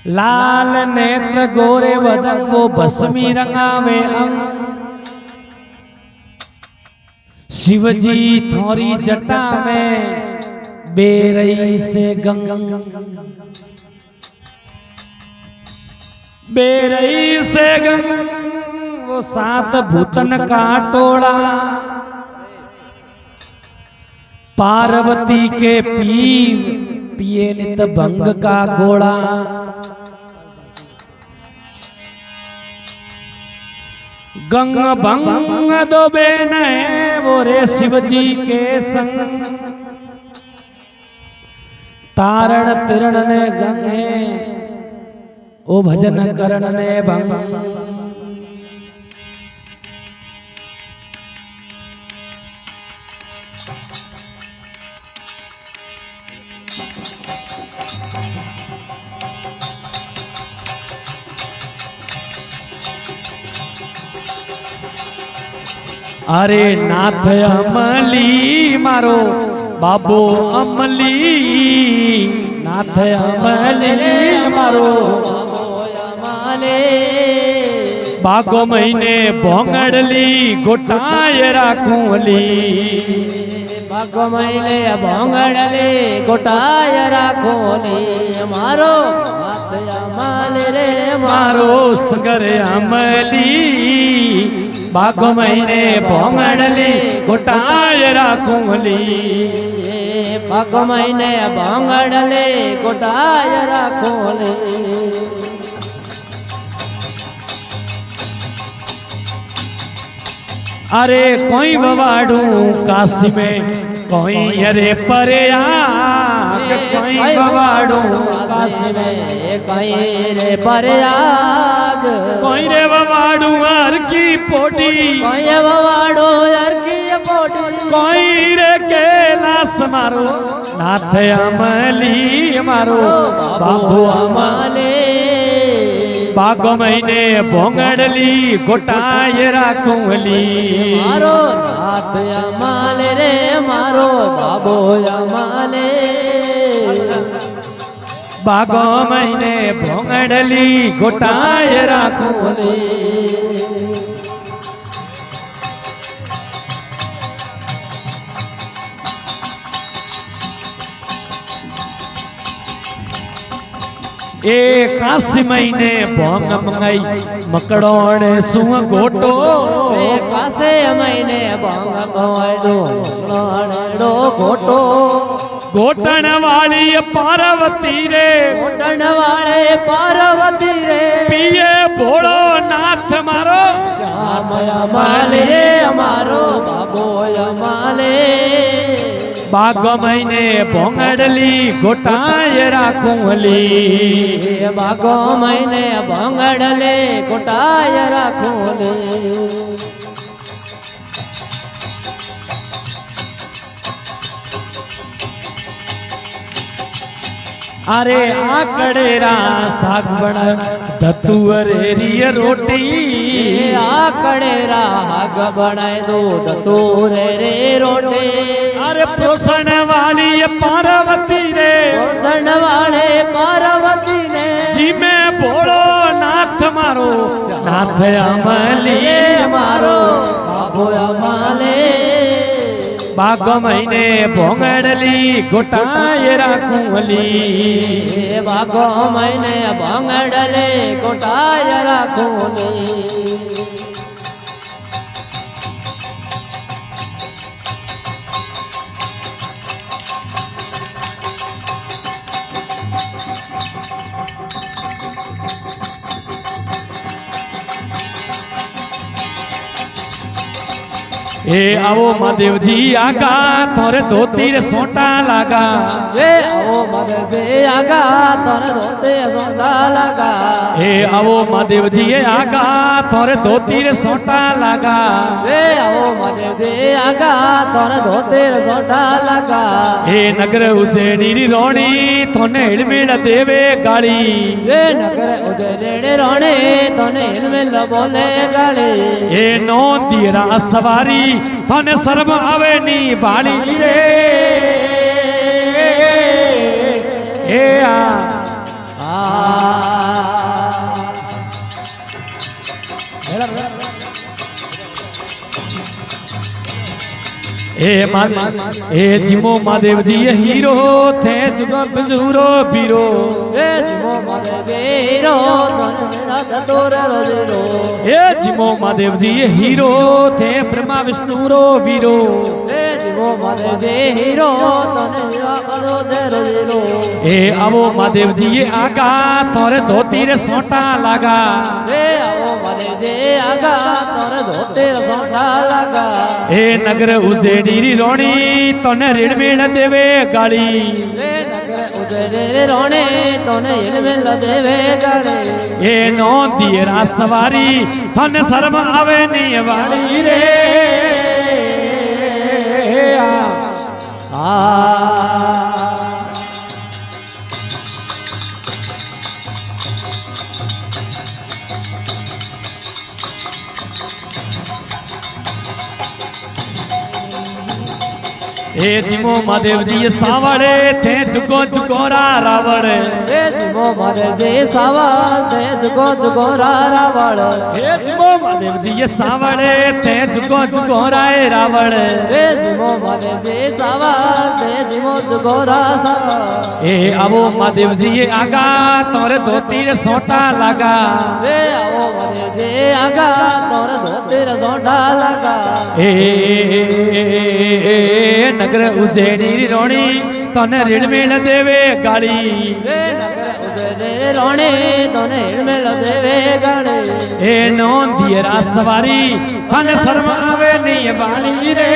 लाल नेत्र गोरे वदन वो भस्मी रंगावे अंग। शिवजी थोरी जटा में बेरई से गंग। बेरई से गंग वो सात भूतन का टोला। पार्वती के पीर पिए नित भंग का गोला। गंग भंग दो बेन है वो रे शिवजी के संग। तारण तिरण ने गंग है ओ भजन करण ने भंग। अरे नाथ अमली मारो बाबो अमली। नाथ अमली मारो बागो महीने भोंगड़ली गोटाए राखूली। बागो महीने भोंगड़ली गोटाए राखूली। मारो नाथ अमली रे मारो सगर अमली। बागो महीने भोंगड़ली गोटाए राखूली। बागो महीने भोंगड़ली गोटाए राखूली। अरे कोई बवाड़ू काशी में कोई अरे प्रयाग। कोई बवाड़ू काशी में कोई रे प्रयाग। कोई रे बवाड़ू हर की पोटी। कोई बवाड़ू हर की पोटी। कोई रे कैलाश मारो नाथ अमली मारो बाबू अमली। बागो महीने भोंगड़ली गोटाए राखूली। मारो नाथ अमली रे मारो बाबो अमली। बागो महीने भोंगड़ली गोटाए राखूली। ए काशी महीने भोंग मंगाई मकड़ोण सुह गोटो। कासे महीने भोंग मंगाई दो मकड़ोण गोटो। गोटन वाली पार्वती रे गोटन वाले पार्वती रे पिए भोलो नाथ मारो श्याम अमली रे मारो बाबो अमली। बागो महीने भोंगड़ली गोटाए राखूली। बागो महीने भोंगड़ली गोटाए राखूली। अरे आकड़ेरा साग बना धतुअरेरी रोटी। आकड़ेरा हाग बनाए दो धतूरे रे रोटी। अरे पोषण वाली पार्वती रे पोषण वाले पार्वती ने जी में भोलो नाथ मारो नाथ अमली मारो बाबो अमली। बागो महीने भोंगड़ली गोटाए राखूली। बागो महीने भोंगड़ली गोटाए राखूली। ए आवो महादेव जी आगा थोरे धोती रे सोटा लागा। ए आवो महादेव जी आगा थोरे धोती रे सोटा लागा। ए आवो महादेव जी आगा थोरे धोती रे सोटा लागा। ए आवो महादेव जी आगा थोरे धोती रे सोटा लागा। ए नगर उज्जैनी री रोणी थोने हिलमिल देवे गाड़ी। ए नगर उज्जैनी रोणी थोने हिलमिल बोले गाड़ी। ए नो दीरा सवारी थोने सर्व आवे नी बाली रे। એ આ એ જીમો મહાદેવજી એ હીરો થે જુગો બજુરો પીરો એ જીમો મહાદેવીરો તોર રોજરો એ જીમો મહાદેવજી એ હીરો થે બ્રહ્મા વિષ્ણુ રો વીરો એ જીમો મહાદેવીરો તને કદો દે રોજરો એ આવો મહાદેવજી એ આગા તોરે ધોતી રે સોટા લાગા એ આવો મહાદેવજી આગા તોરે ધોતી રે સોટા લાગા એ નગર ઉજેડી રોણી તને રેડમેળ દેવે ગાળી એ નગર ઉજડે રોણે તને હિલમેલ દેવે ગાળે એ નો દિયરા સવારી તને શરમ આવે ની વાળી રે એ જીમો મહાદેવજી સાવળે તે જુગો જુગોરા રાવળ એ જીમો મહાદેવજી સાવળ તે જુગો જુગોરા રાવળ એ જીમો મહાદેવજી સાવળે તે જુગો જુગોરા રાવળ એ જીમો મહાદેવજી સાવળ તે જીમો જુગોરા સાવળ એ આવો મહાદેવજી આગા તોરે ધોતી રે સોટા લાગા એ આવો મહાદેવજી આગા તોરે ધોતી રે સોટા લાગા એ નગર ઉજેડી રોણી તને રેડમેળ દેવે ગાળી એ નગર ઉજડે રોણે તને હિલમેલ દેવે ગાળે એ નો દિયરા સવારી તને શરમ આવે ની વાળી રે